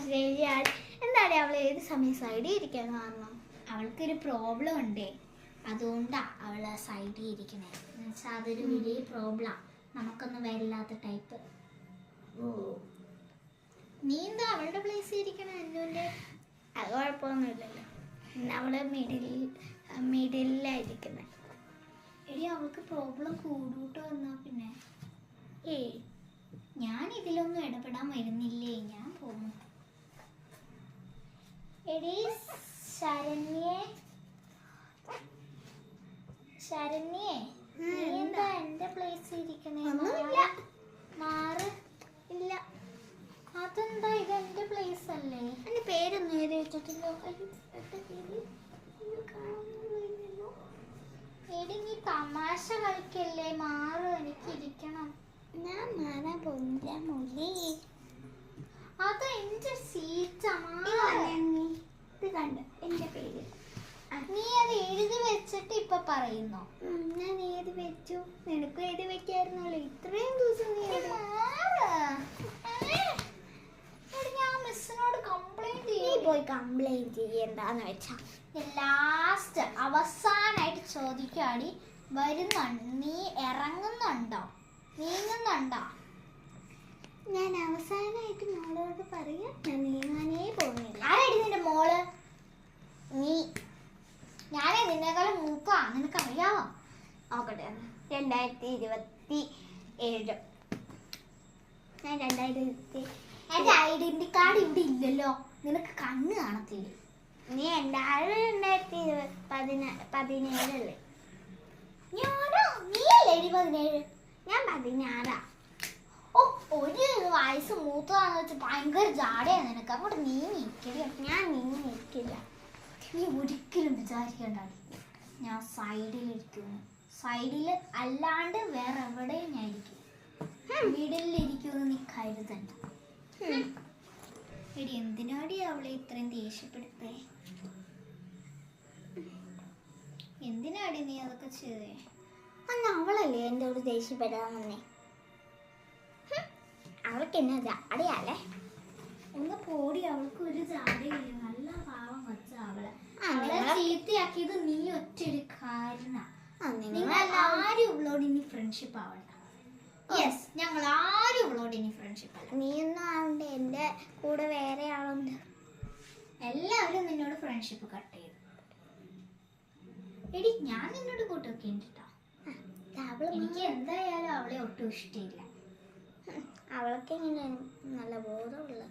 ശരിയാണ്. എന്താണ് അവൾ ഏത് സമയം സൈഡിൽ ഇരിക്കാൻ കാരണം? അവൾക്കൊരു പ്രോബ്ലം ഉണ്ട്, അതുകൊണ്ടാണ് അവൾ സൈഡിൽ ഇരിക്കണേ. എന്നുവെച്ചാൽ അതൊരു വലിയ പ്രോബ്ലം, നമുക്കൊന്നും വരില്ലാത്ത ടൈപ്പ്. ഓ, നീ എന്താ അവളുടെ പ്ലേസിൽ ഇരിക്കണേ? അന്നുവിൻ്റെ അത് കുഴപ്പമൊന്നുമില്ലല്ലോ. അവള് മിഡിലായിരിക്കുന്നത്. എടി അവൾക്ക് പ്രോബ്ലം കൂടൂട്ടോ എന്നാ പിന്നെ. ഏയ്, ഞാൻ ഇതിലൊന്നും ഇടപെടാൻ വരുന്നില്ലേ, ഞാൻ പോകുന്നു. എടി ശരണ്യേ, ശരണ്യേ, നീ എന്താ എന്റെ പ്ലേസിൽ ഇരിക്കണേ? ഒന്നുമില്ല. മാറ്. ഇല്ല. അതെന്താ, ഇത് എന്റെ പ്ലേസ് അല്ലേ? എന്റെ പേരൊന്നും എഴുതി വെച്ചിട്ടില്ലോ. എന്റെ പേര് കാണുന്നില്ലല്ലോ. എടി നീ തമാശ കളിക്കല്ലേ, മാറ്, എനിക്ക് ഇരിക്കണം. ഞാൻ മാറാൻ പോകുന്നില്ല മോളി. അത് എന്റെ സീറ്റാ. ഇത് കണ്ട് എന്റെ പേര്. നീ അത് എഴുതി വെച്ചിട്ട് ഇപ്പൊ പറയുന്നോ? ഞാൻ ഏത് വെച്ചു? നിനക്കും എഴുതി വെക്കായിരുന്നല്ലോ ഇത്രയും ദിവസം. നീ ഞാൻ മിസ്സിനോട് കംപ്ലൈന്റ് നീ പോയി കംപ്ലൈന്റ് ചെയ്യണ്ടാന്ന് വെച്ചാ. ലാസ്റ്റ് അവസാനായിട്ട് ചോദിക്കാടി, വരുന്നുണ്ട്, നീ ഇറങ്ങുന്നുണ്ടോ, നീങ്ങുന്നുണ്ടോ? ഞാൻ അവസാനമായിട്ട് മോളോട് പറയാം, ഞാൻ നീങ്ങാനേ പോകുന്നില്ല. ആരാടി നിന്റെ മോള്? നീ. ഞാനേ നിന്നേക്കാളും മൂക്കാ, നിനക്കറിയാവോ? നോക്കട്ടെ. 2027. ഞാൻ 2020. എന്റെ ഐഡന്റി കാർഡ് ഇവിടെ ഇല്ലല്ലോ, നിനക്ക് കണ്ണ് കാണത്തില്ലേ? നീ എൻ്റെ 2017 ഞാനോ? നീയല്ലേ 17? ഞാൻ 16. ഓ, ഒരു വയസ്സ് മൂത്തതാന്ന് വെച്ച് ഭയങ്കര ജാടയാ നിനക്ക്. അങ്ങോട്ട് നീ നിൽക്കരുത്. ഞാൻ നീങ്ങി നിൽക്കില്ല. നീ ഒരിക്കലും വിചാരിക്കണ്ടാടി ഞാൻ സൈഡിലിരിക്കുന്നു. സൈഡിൽ അല്ലാണ്ട് വേറെ എവിടെയും ഞാൻ ഇരിക്കും. മിഡിലിരിക്കുമെന്ന് നീ കരുതണ്ട. എടി എന്തിനാടി അവളെ ഇത്രയും ദേഷ്യപ്പെടുത്തേ? എന്തിനാടി നീ അതൊക്കെ ചെയ്തേ? അന്ന് അവളല്ലേ എൻ്റെ ഒരു ദേഷ്യപ്പെടാൻ വന്നേ. അവൾക്ക് എന്നെ ജാടയാലേ. ഒന്ന് പോടി, അവൾക്ക് ഒരു ജാടയില്ല. നല്ല പാവം വെച്ച അവളെ. ആ, അവളെ ചീത്തയാക്കിയത് നീ ഒറ്റൊരു കാരണ. നിങ്ങൾ നിങ്ങൾ ആരും ഇവളോട് ഇനി ഫ്രണ്ട്ഷിപ്പ് ആവണ്ട. യെസ്, ഞങ്ങൾ ആരും ഇവളോട് ഇനി ഫ്രണ്ട്ഷിപ്പ് അല്ല. നീയൊന്നും ആവണ്ട. എൻ്റെ കൂടെ വേറെ ആളുണ്ട്. എല്ലാവരും നിന്നോട് ഫ്രണ്ട്ഷിപ്പ് കട്ട് ചെയ്തു. എടി ഞാൻ നിന്നോട് കൂട്ടൊക്കെ ഉണ്ട് കേട്ടോ. എനിക്ക് എന്തായാലും അവളെ ഒട്ടും ഇഷ്ടമില്ല. അവൾക്ക് ഇങ്ങനെ നല്ല ബോധമുള്ള